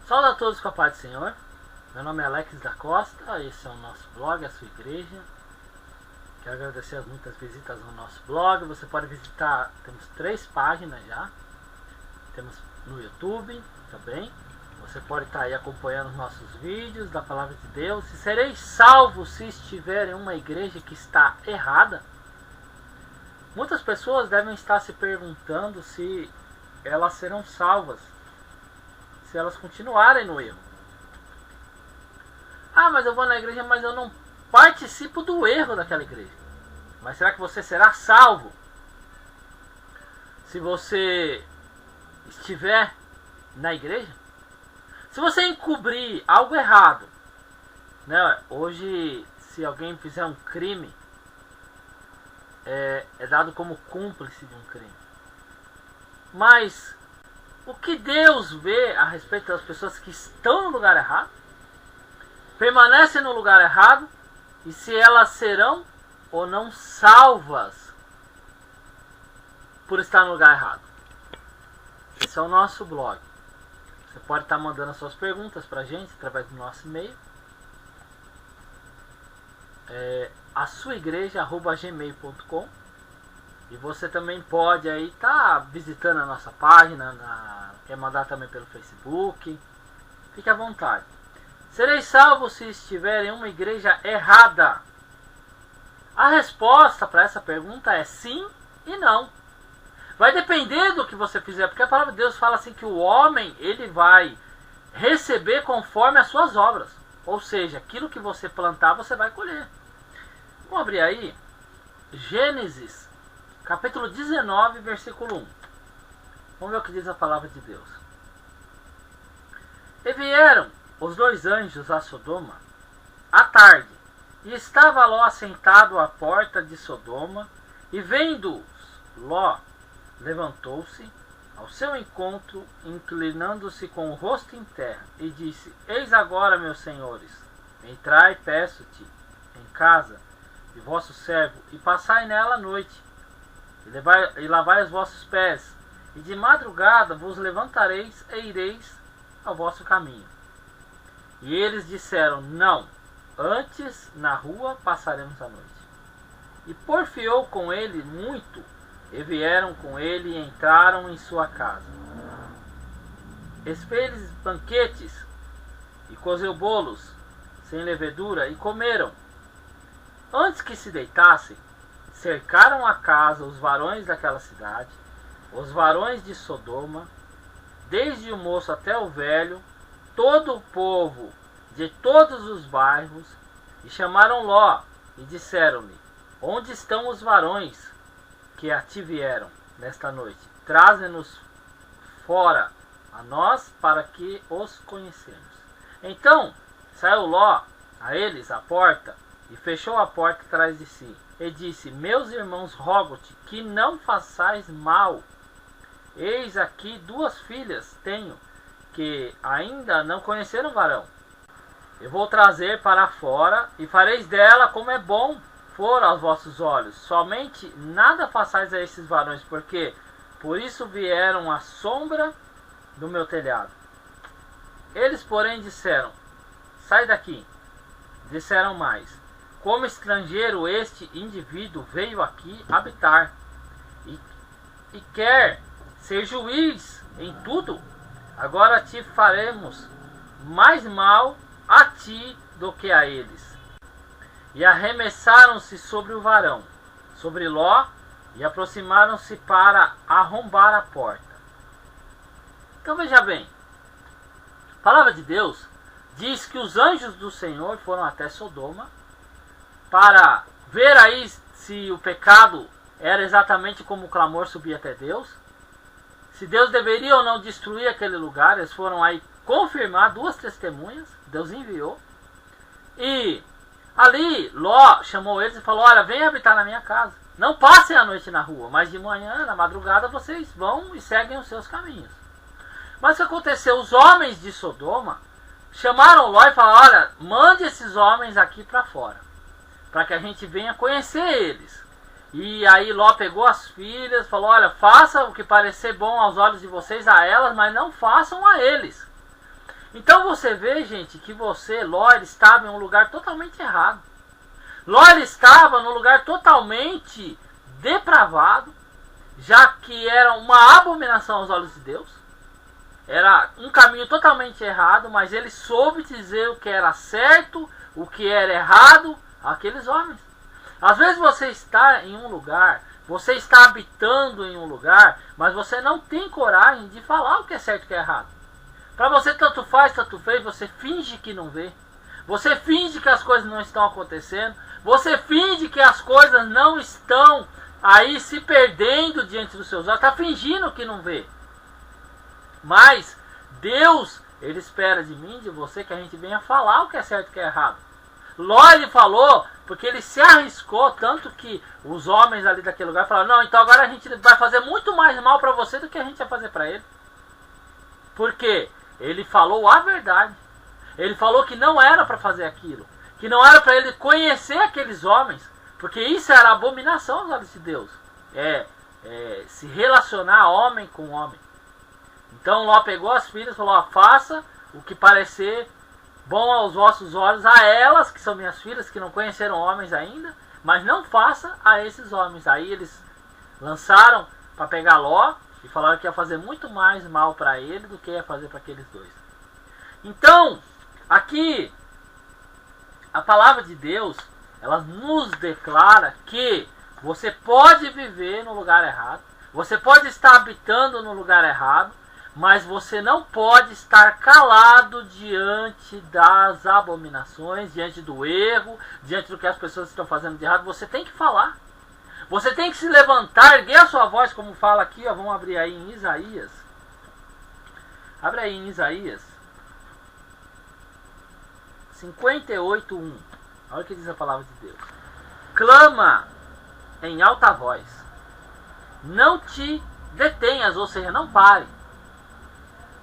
Saúde a todos com a paz do Senhor. Meu nome é Alex da Costa, esse é o nosso blog, a sua igreja. Quero agradecer as muitas visitas no nosso blog. Você pode visitar, temos 3 páginas já. Temos no YouTube também. Você pode estar aí acompanhando os nossos vídeos da Palavra de Deus. Se sereis salvos se estiver em uma igreja que está errada. Muitas pessoas devem estar se perguntando se elas serão salvas se elas continuarem no erro. Ah, mas eu vou na igreja, mas eu não participo do erro daquela igreja. Mas será que você será salvo se você estiver na igreja? Se você encobrir algo errado, né? Hoje, se alguém fizer um crime, é dado como cúmplice de um crime. Mas o que Deus vê a respeito das pessoas que estão no lugar errado, permanecem no lugar errado, e se elas serão ou não salvas por estar no lugar errado. Esse é o nosso blog. Você pode estar mandando as suas perguntas para a gente através do nosso e-mail, asuaigreja@gmail.com. E você também pode aí estar visitando a nossa página, quer mandar também pelo Facebook. Fique à vontade. Sereis salvos se estiver em uma igreja errada? A resposta para essa pergunta é sim e não. Vai depender do que você fizer, porque a palavra de Deus fala assim que o homem ele vai receber conforme as suas obras. Ou seja, aquilo que você plantar você vai colher. Vamos abrir aí Gênesis capítulo 19, versículo 1. Vamos ver o que diz a palavra de Deus. E vieram os 2 anjos a Sodoma à tarde, e estava Ló assentado à porta de Sodoma, e vendo-os, Ló levantou-se ao seu encontro, inclinando-se com o rosto em terra, e disse: Eis agora, meus senhores, entrai, peço-te, em casa de vosso servo, e passai nela a noite, e lavai os vossos pés, e de madrugada vos levantareis e ireis ao vosso caminho. E eles disseram: Não, antes na rua passaremos a noite. E porfiou com ele muito, e vieram com ele e entraram em sua casa. Fez-lhes banquetes, e cozeu bolos sem levedura, e comeram. Antes que se deitassem, cercaram a casa os varões daquela cidade, os varões de Sodoma, desde o moço até o velho, todo o povo de todos os bairros, e chamaram Ló, e disseram-lhe: Onde estão os varões que a ti vieram nesta noite? Traze-nos fora a nós, para que os conhecemos. Então saiu Ló a eles à porta, e fechou a porta atrás de si, e disse: Meus irmãos, rogo-te que não façais mal. Eis aqui 2 filhas tenho, que ainda não conheceram varão. Eu vou trazer para fora, e fareis dela como é bom for aos vossos olhos. Somente nada façais a esses varões, porque por isso vieram à sombra do meu telhado. Eles, porém, disseram: Sai daqui. Disseram mais: Como estrangeiro este indivíduo veio aqui habitar, e quer ser juiz em tudo. Agora te faremos mais mal a ti do que a eles. E arremessaram-se sobre o varão, sobre Ló, e aproximaram-se para arrombar a porta. Então veja bem, a palavra de Deus diz que os anjos do Senhor foram até Sodoma para ver aí se o pecado era exatamente como o clamor subia até Deus, se Deus deveria ou não destruir aquele lugar. Eles foram aí confirmar, 2 testemunhas, Deus enviou, e ali Ló chamou eles e falou: Olha, venham habitar na minha casa, não passem a noite na rua, mas de manhã, na madrugada, vocês vão e seguem os seus caminhos. Mas o que aconteceu? Os homens de Sodoma chamaram Ló e falaram: Olha, mande esses homens aqui para fora, para que a gente venha conhecer eles. E aí Ló pegou as filhas, falou: olha, faça o que parecer bom aos olhos de vocês a elas, mas não façam a eles. Então você vê, gente, que Ló, ele estava em um lugar totalmente errado. Ló, ele estava num lugar totalmente depravado, já que era uma abominação aos olhos de Deus. Era um caminho totalmente errado, mas ele soube dizer o que era certo, o que era errado àqueles homens. Às vezes você está em um lugar, você está habitando em um lugar, mas você não tem coragem de falar o que é certo e o que é errado. Para você tanto faz, tanto fez, você finge que não vê. Você finge que as coisas não estão acontecendo. Você finge que as coisas não estão aí se perdendo diante dos seus olhos. Está fingindo que não vê. Mas Deus, ele espera de mim, de você, que a gente venha falar o que é certo e o que é errado. Ló, ele falou porque ele se arriscou, tanto que os homens ali daquele lugar falaram: não, então agora a gente vai fazer muito mais mal para você do que a gente ia fazer para ele. Porque ele falou a verdade. Ele falou que não era para fazer aquilo, que não era para ele conhecer aqueles homens, porque isso era abominação aos olhos de Deus. Se relacionar homem com homem. Então Ló pegou as filhas e falou: faça o que parecer bom aos vossos olhos a elas, que são minhas filhas, que não conheceram homens ainda, mas não faça a esses homens. Aí eles lançaram para pegar Ló e falaram que ia fazer muito mais mal para ele do que ia fazer para aqueles dois. Então, aqui, a palavra de Deus, ela nos declara que você pode viver no lugar errado, você pode estar habitando no lugar errado, mas você não pode estar calado diante das abominações, diante do erro, diante do que as pessoas estão fazendo de errado. Você tem que falar. Você tem que se levantar, erguer a sua voz, como fala aqui, ó, vamos abrir aí em Isaías. Abre aí em Isaías 58:1. Olha o que diz a palavra de Deus. Clama em alta voz. Não te detenhas, ou seja, não pare.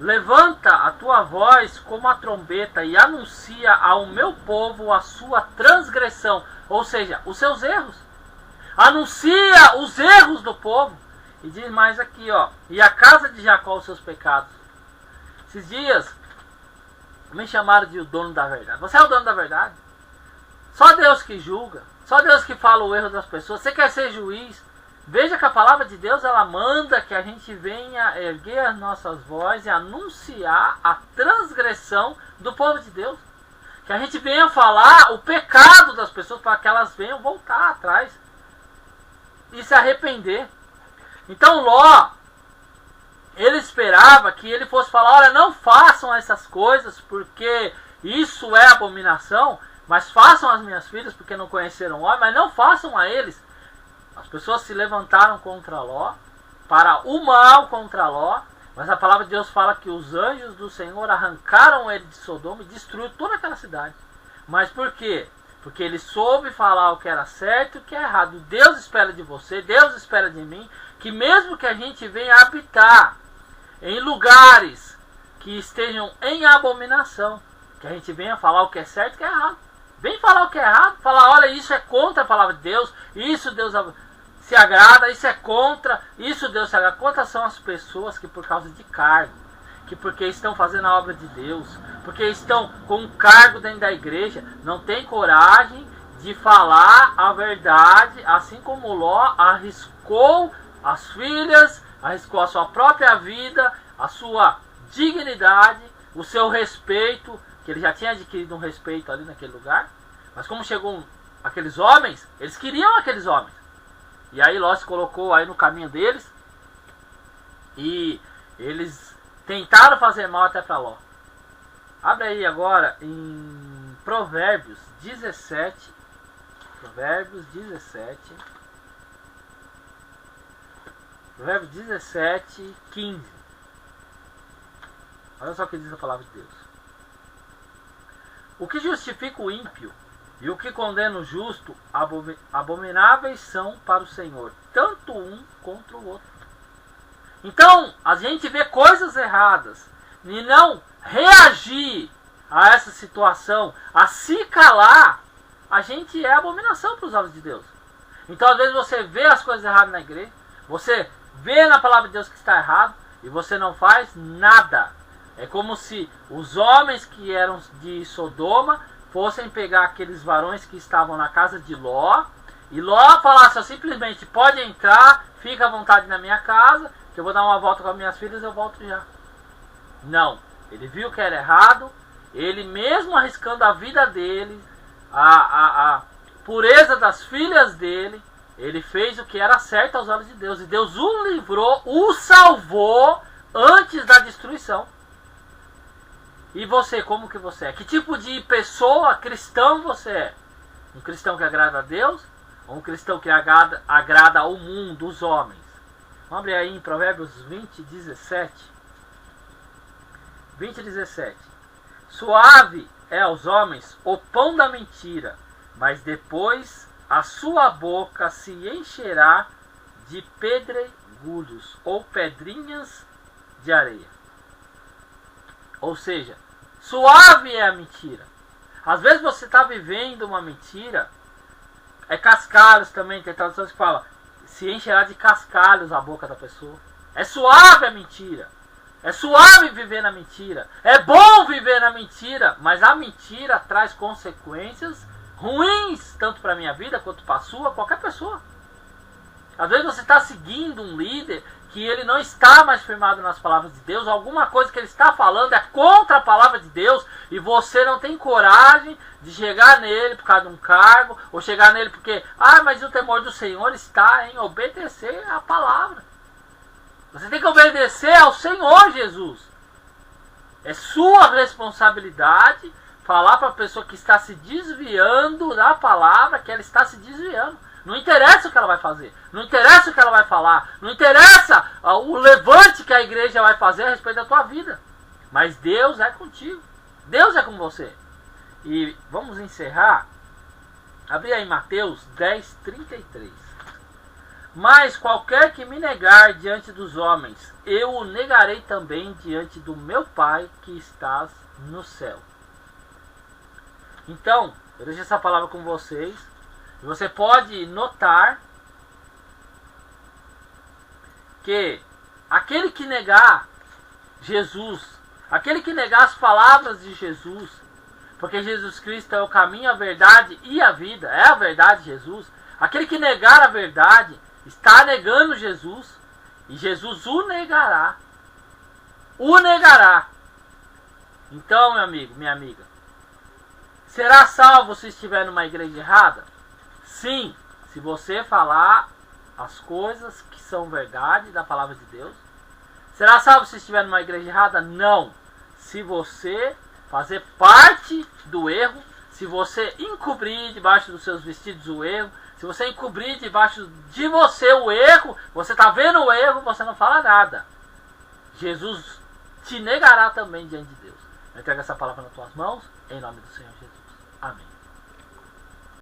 Levanta a tua voz como a trombeta e anuncia ao meu povo a sua transgressão, ou seja, os seus erros. Anuncia os erros do povo. E diz mais aqui, ó: e a casa de Jacó os seus pecados. Esses dias me chamaram de o dono da verdade. Você é o dono da verdade? Só Deus que julga, só Deus que fala o erro das pessoas. Você quer ser juiz? Veja que a palavra de Deus, ela manda que a gente venha erguer as nossas vozes e anunciar a transgressão do povo de Deus. Que a gente venha falar o pecado das pessoas para que elas venham voltar atrás e se arrepender. Então Ló, ele esperava que ele fosse falar: olha, não façam essas coisas porque isso é abominação, mas façam as minhas filhas porque não conheceram o homem, mas não façam a eles. As pessoas se levantaram contra Ló, para o mal contra Ló, mas a palavra de Deus fala que os anjos do Senhor arrancaram ele de Sodoma e destruiu toda aquela cidade. Mas por quê? Porque ele soube falar o que era certo e o que é errado. Deus espera de você, Deus espera de mim, que mesmo que a gente venha habitar em lugares que estejam em abominação, que a gente venha falar o que é certo e o que é errado. Vem falar o que é errado, falar: olha, isso é contra a palavra de Deus, isso Deus se agrada, isso é contra, isso Deus se agrada. Quantas são as pessoas que por causa de cargo, que porque estão fazendo a obra de Deus, porque estão com um cargo dentro da igreja, não tem coragem de falar a verdade, assim como Ló arriscou as filhas, arriscou a sua própria vida, a sua dignidade, o seu respeito, que ele já tinha adquirido um respeito ali naquele lugar. Mas como chegou aqueles homens, eles queriam aqueles homens. E aí Ló se colocou aí no caminho deles. E eles tentaram fazer mal até para Ló. Abre aí agora em Provérbios 17. Provérbios 17. Provérbios 17, 15. Olha só o que diz a palavra de Deus. O que justifica o ímpio e o que condena o justo, abomináveis são para o Senhor, tanto um contra o outro. Então, a gente vê coisas erradas e não reagir a essa situação, a se calar, a gente é abominação para os olhos de Deus. Então, às vezes você vê as coisas erradas na igreja, você vê na palavra de Deus que está errado e você não faz nada. É como se os homens que eram de Sodoma fossem pegar aqueles varões que estavam na casa de Ló, e Ló falasse simplesmente: pode entrar, fica à vontade na minha casa, que eu vou dar uma volta com as minhas filhas e eu volto já. Não, ele viu que era errado, ele mesmo arriscando a vida dele, a pureza das filhas dele, ele fez o que era certo aos olhos de Deus. E Deus o livrou, o salvou antes da destruição. E você, como que você é? Que tipo de pessoa cristão você é? Um cristão que agrada a Deus? Ou um cristão que agrada ao mundo, os homens? Vamos abrir aí em Provérbios 20, 17. 20, 17. Suave é aos homens o pão da mentira, mas depois a sua boca se encherá de pedregulhos ou pedrinhas de areia. Ou seja, suave é a mentira. Às vezes você está vivendo uma mentira. É cascalhos também, tem traduções que falam: se encherá de cascalhos a boca da pessoa. É suave a mentira. É suave viver na mentira. É bom viver na mentira, mas a mentira traz consequências ruins, tanto para a minha vida quanto para a sua, qualquer pessoa. Às vezes você está seguindo um líder que ele não está mais firmado nas palavras de Deus, alguma coisa que ele está falando é contra a palavra de Deus, e você não tem coragem de chegar nele por causa de um cargo, ou chegar nele porque, mas o temor do Senhor está em obedecer a palavra. Você tem que obedecer ao Senhor Jesus. É sua responsabilidade falar para a pessoa que está se desviando da palavra que ela está se desviando. Não interessa o que ela vai fazer, não interessa o que ela vai falar, não interessa o levante que a igreja vai fazer a respeito da tua vida. Mas Deus é contigo, Deus é com você. E vamos encerrar, abrir aí Mateus 10, 33. Mas qualquer que me negar diante dos homens, eu o negarei também diante do meu Pai que estás no céu. Então, eu deixo essa palavra com vocês. Você pode notar que aquele que negar Jesus, aquele que negar as palavras de Jesus, porque Jesus Cristo é o caminho, a verdade e a vida, é a verdade Jesus, aquele que negar a verdade está negando Jesus, e Jesus o negará. O negará. Então, meu amigo, minha amiga, será salvo se estiver numa igreja errada? Sim, se você falar as coisas que são verdade da palavra de Deus. Será salvo se estiver numa igreja errada? Não. Se você fazer parte do erro, se você encobrir debaixo dos seus vestidos o erro, se você encobrir debaixo de você o erro, você está vendo o erro, você não fala nada. Jesus te negará também diante de Deus. Eu entrego essa palavra nas tuas mãos, em nome do Senhor Jesus. Amém.